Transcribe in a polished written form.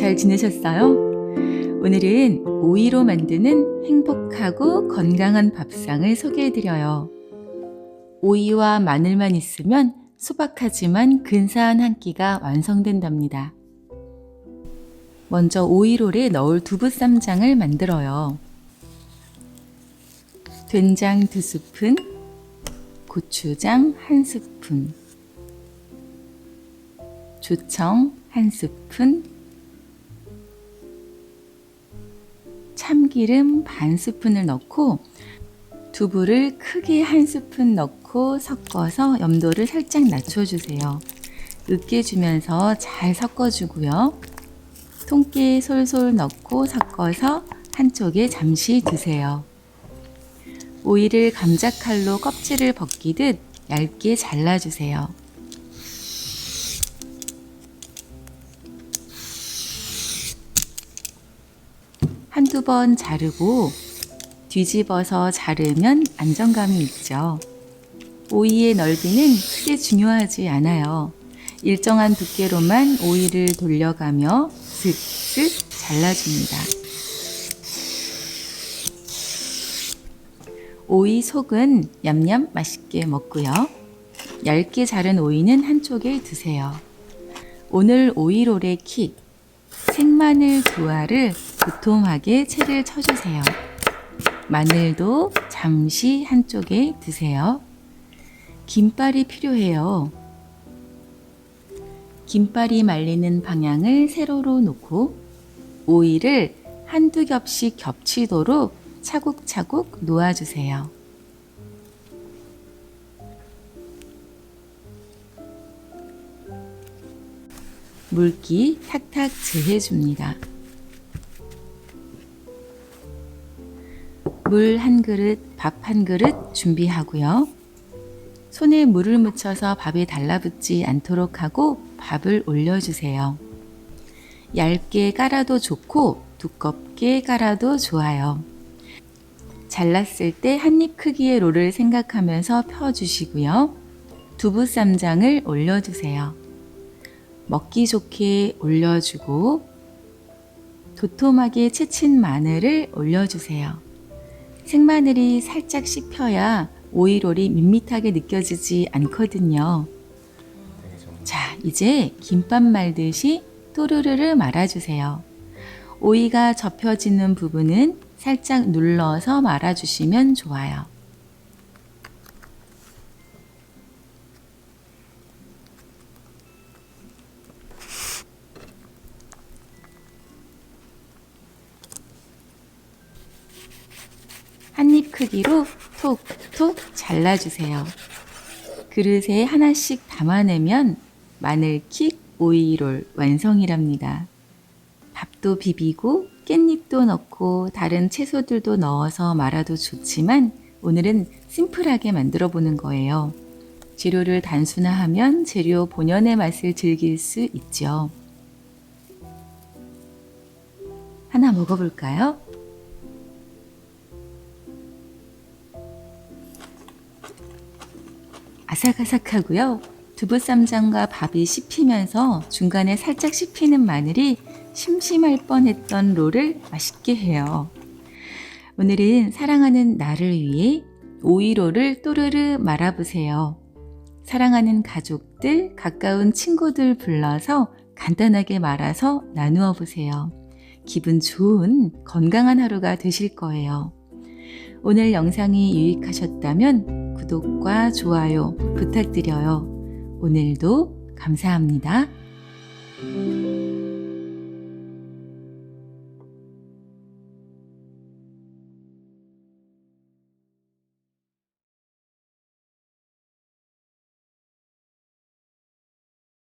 잘 지내셨어요? 오늘은 오이로 만드는 행복하고 건강한 밥상을 소개해드려요. 오이와 마늘만 있으면 소박하지만 근사한 한 끼가 완성된답니다. 먼저 오이롤에 넣을 두부쌈장을 만들어요. 된장 2스푼, 고추장 1스푼, 조청 1스푼, 참기름 반 스푼을 넣고 두부를 크게 1스푼 넣고 섞어서 염도를 살짝 낮춰주세요. 으깨주면서 잘 섞어주고요. 통깨 솔솔 넣고 섞어서 한쪽에 잠시 두세요. 오이를 감자칼로 껍질을 벗기듯 얇게 잘라주세요. 한두 번 자르고 뒤집어서 자르면 안정감이 있죠. 오이의 넓이는 크게 중요하지 않아요. 일정한 두께로만 오이를 돌려가며 슥슥 잘라줍니다. 오이 속은 냠냠 맛있게 먹고요. 얇게 자른 오이는 한쪽에 두세요. 오늘 오이롤의 킥! 생마늘 2알을 도톰하게 채를 쳐주세요. 마늘도 잠시 한쪽에 두세요. 김발이 필요해요. 김발이 말리는 방향을 세로로 놓고 오이를 한두 겹씩 겹치도록 차곡차곡 놓아주세요. 물기 탁탁 제해줍니다. 물 1그릇, 밥 1그릇 준비하고요. 손에 물을 묻혀서 밥에 달라붙지 않도록 하고 밥을 올려주세요. 얇게 깔아도 좋고 두껍게 깔아도 좋아요. 잘랐을 때 한입 크기의 롤을 생각하면서 펴주시고요. 두부쌈장을 올려주세요. 먹기 좋게 올려주고 도톰하게 채친 마늘을 올려주세요. 생마늘이 살짝 씹혀야 오이롤이 밋밋하게 느껴지지 않거든요. 자, 이제 김밥 말듯이 또르르르 말아주세요. 오이가 접혀지는 부분은 살짝 눌러서 말아주시면 좋아요. 한입 크기로 톡톡 잘라주세요. 그릇에 하나씩 담아내면 마늘킥 오이롤 완성이랍니다. 밥도 비비고 깻잎도 넣고 다른 채소들도 넣어서 말아도 좋지만 오늘은 심플하게 만들어 보는 거예요. 재료를 단순화하면 재료 본연의 맛을 즐길 수 있죠. 하나 먹어볼까요? 아삭아삭하고요. 두부쌈장과 밥이 씹히면서 중간에 살짝 씹히는 마늘이 심심할 뻔했던 롤을 맛있게 해요. 오늘은 사랑하는 나를 위해 오이롤을 또르르 말아보세요. 사랑하는 가족들, 가까운 친구들 불러서 간단하게 말아서 나누어 보세요. 기분 좋은 건강한 하루가 되실 거예요. 오늘 영상이 유익하셨다면 구독과 좋아요 부탁드려요. 오늘도 감사합니다.